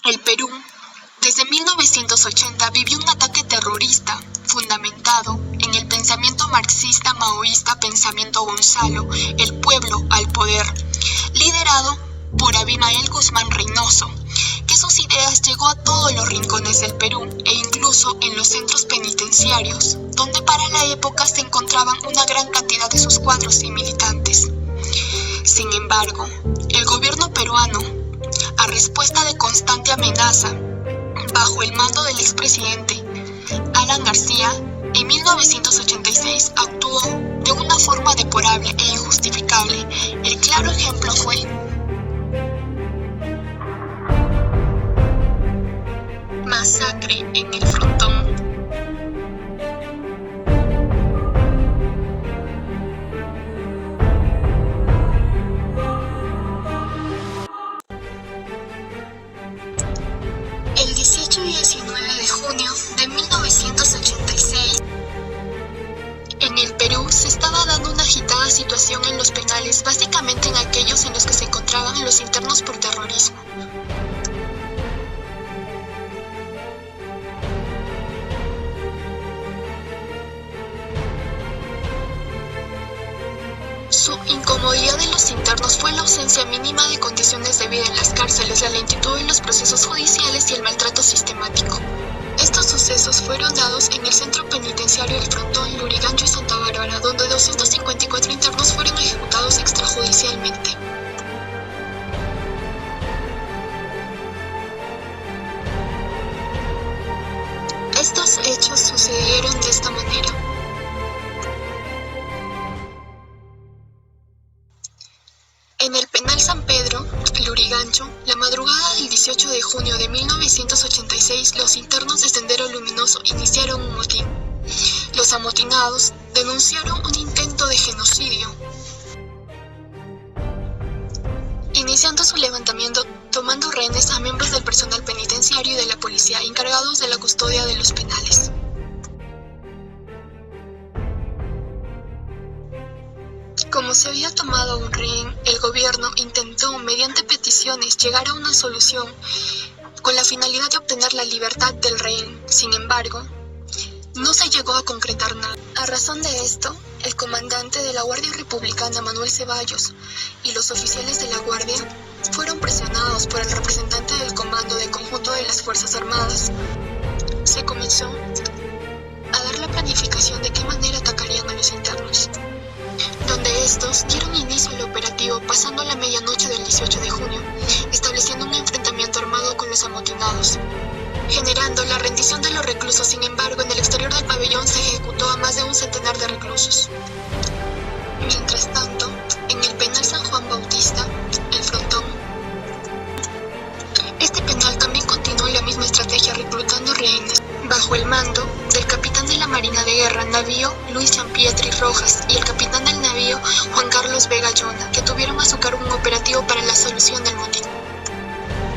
El Perú, desde 1980, vivió un ataque terrorista fundamentado en el pensamiento marxista-maoísta Pensamiento Gonzalo, el pueblo al poder, liderado por Abimael Guzmán Reynoso, que sus ideas llegó a todos los rincones del Perú e incluso en los centros penitenciarios, donde para la época se encontraban una gran cantidad de sus cuadros y militantes. Sin embargo, el gobierno peruano, a respuesta de constante amenaza, bajo el mando del expresidente Alan García, en 1986 actuó de una forma deplorable e injustificable. El claro ejemplo fue masacre en el Frontón. El 18 y 19 de junio de 1986, en el Perú se estaba dando una agitada situación en los penales, básicamente en aquellos en los que se encontraban los internos por terrorismo. Su incomodidad de los internos fue la ausencia mínima de condiciones de vida en las cárceles, la lentitud en los procesos judiciales y el maltrato sistemático. Estos sucesos fueron dados en el centro penitenciario El Frontón, Lurigancho y Santa Bárbara, donde 254 internos fueron ejecutados extrajudicialmente. Estos hechos sucedieron de esta manera. En el penal San Pedro, Lurigancho, la madrugada del 18 de junio de 1986, los internos de Sendero Luminoso iniciaron un motín. Los amotinados denunciaron un intento de genocidio, iniciando su levantamiento tomando rehenes a miembros del personal penitenciario y de la policía encargados de la custodia de los penales. Como se había tomado un rehén, el gobierno intentó, mediante peticiones, llegar a una solución con la finalidad de obtener la libertad del rehén. Sin embargo, no se llegó a concretar nada. A razón de esto, el comandante de la Guardia Republicana, Manuel Ceballos, y los oficiales de la Guardia fueron presionados por el representante del Comando de Conjunto de las Fuerzas Armadas. Se comenzó a dar la planificación de qué manera atacarían a los internos, donde estos dieron inicio al operativo pasando la medianoche del 18 de junio, estableciendo un enfrentamiento armado con los amotinados, generando la rendición de los reclusos. Sin embargo, en el exterior del pabellón se ejecutó a más de un centenar de reclusos. Mientras tanto, en el penal San Juan Bautista, El Frontón, este penal también continuó la misma estrategia, reclutando rehenes, bajo el mando del capitán de la Marina de Guerra, navío Luis Sampietri Rojas, y el capitán del navío Juan Carlos Vega Llona, que tuvieron a su cargo un operativo para la solución del motín.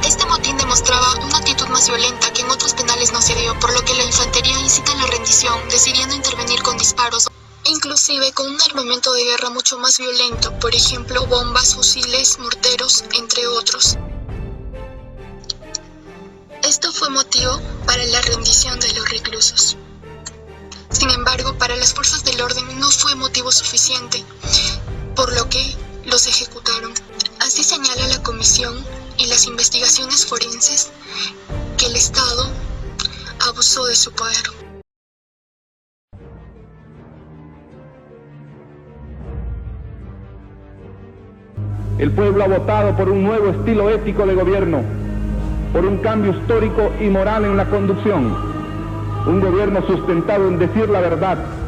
Este motín demostraba una actitud más violenta que en otros penales no se dio, por lo que la infantería incita a la rendición, decidiendo intervenir con disparos, inclusive con un armamento de guerra mucho más violento, por ejemplo bombas, fusiles, morteros, entre otros. Esto fue motivo para la rendición de los reclusos. Sin embargo, para las fuerzas del orden no fue motivo suficiente, por lo que los ejecutaron. Así señala la comisión y las investigaciones forenses que el Estado abusó de su poder. El pueblo ha votado por un nuevo estilo ético de gobierno, por un cambio histórico y moral en la conducción, un gobierno sustentado en decir la verdad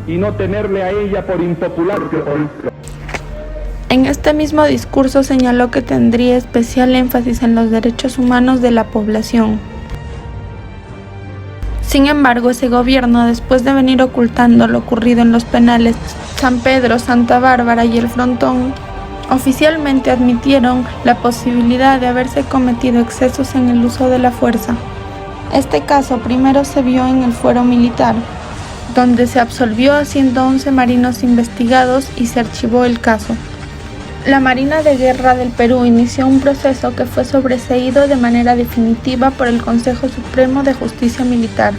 y no temerle a ella por impopular que hoy. En este mismo discurso señaló que tendría especial énfasis en los derechos humanos de la población. Sin embargo, ese gobierno, después de venir ocultando lo ocurrido en los penales San Pedro, Santa Bárbara y El Frontón, oficialmente admitieron la posibilidad de haberse cometido excesos en el uso de la fuerza. Este caso primero se vio en el fuero militar, donde se absolvió a 111 marinos investigados y se archivó el caso. La Marina de Guerra del Perú inició un proceso que fue sobreseído de manera definitiva por el Consejo Supremo de Justicia Militar.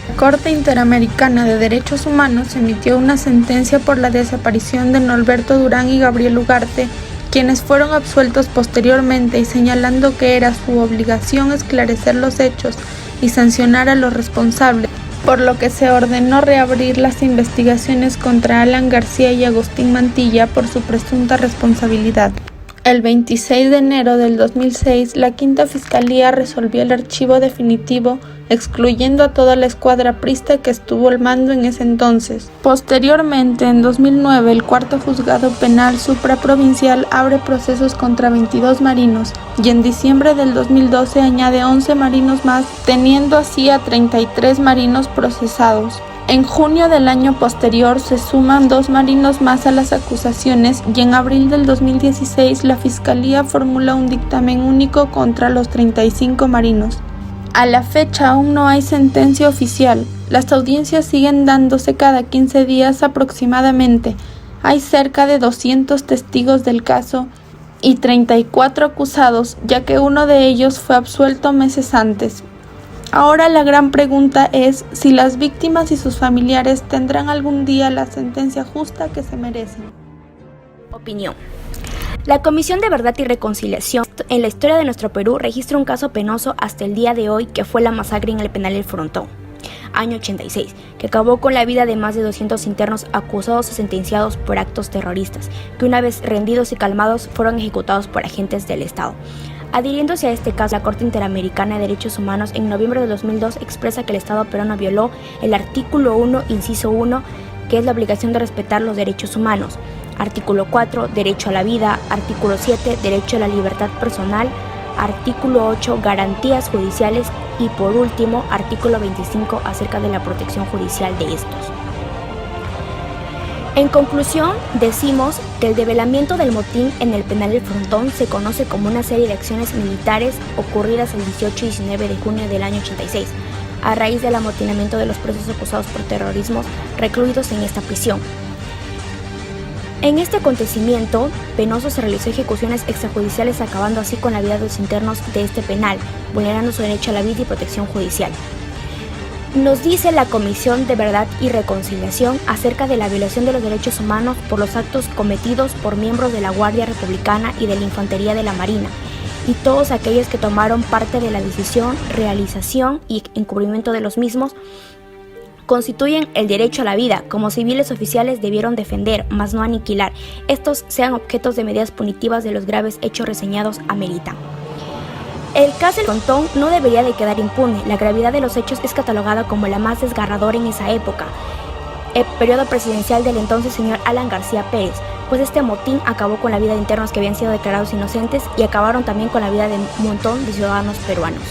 La Corte Interamericana de Derechos Humanos emitió una sentencia por la desaparición de Norberto Durán y Gabriel Ugarte, quienes fueron absueltos posteriormente, y señalando que era su obligación esclarecer los hechos y sancionar a los responsables, por lo que se ordenó reabrir las investigaciones contra Alan García y Agustín Mantilla por su presunta responsabilidad. El 26 de enero del 2006, la Quinta Fiscalía resolvió el archivo definitivo, excluyendo a toda la escuadra aprista que estuvo al mando en ese entonces. Posteriormente, en 2009, el Cuarto Juzgado Penal Supraprovincial abre procesos contra 22 marinos, y en diciembre del 2012 añade 11 marinos más, teniendo así a 33 marinos procesados. En junio del año posterior se suman 2 marinos más a las acusaciones, y en abril del 2016 la Fiscalía formula un dictamen único contra los 35 marinos. A la fecha aún no hay sentencia oficial. Las audiencias siguen dándose cada 15 días aproximadamente. Hay cerca de 200 testigos del caso y 34 acusados, ya que uno de ellos fue absuelto meses antes. Ahora la gran pregunta es si las víctimas y sus familiares tendrán algún día la sentencia justa que se merecen. Opinión. La Comisión de Verdad y Reconciliación en la historia de nuestro Perú registra un caso penoso hasta el día de hoy, que fue la masacre en el penal El Frontón, año 86, que acabó con la vida de más de 200 internos acusados o sentenciados por actos terroristas, que una vez rendidos y calmados fueron ejecutados por agentes del Estado. Adhiriéndose a este caso, la Corte Interamericana de Derechos Humanos en noviembre de 2002 expresa que el Estado peruano violó el artículo 1, inciso 1, que es la obligación de respetar los derechos humanos. Artículo 4, derecho a la vida. Artículo 7, derecho a la libertad personal. Artículo 8, garantías judiciales. Y por último, artículo 25, acerca de la protección judicial de estos. En conclusión, decimos que el develamiento del motín en el penal El Frontón se conoce como una serie de acciones militares ocurridas el 18 y 19 de junio del año 86, a raíz del amotinamiento de los presos acusados por terrorismo recluidos en esta prisión. En este acontecimiento penoso se realizó ejecuciones extrajudiciales, acabando así con la vida de los internos de este penal, vulnerando su derecho a la vida y protección judicial. Nos dice la Comisión de Verdad y Reconciliación acerca de la violación de los derechos humanos por los actos cometidos por miembros de la Guardia Republicana y de la Infantería de la Marina, y todos aquellos que tomaron parte de la decisión, realización y encubrimiento de los mismos, constituyen el derecho a la vida, como civiles oficiales debieron defender, mas no aniquilar. Estos sean objetos de medidas punitivas de los graves hechos reseñados ameritan. El caso del Frontón no debería de quedar impune. La gravedad de los hechos es catalogada como la más desgarradora en esa época, el periodo presidencial del entonces señor Alan García Pérez, pues este motín acabó con la vida de internos que habían sido declarados inocentes y acabaron también con la vida de un montón de ciudadanos peruanos.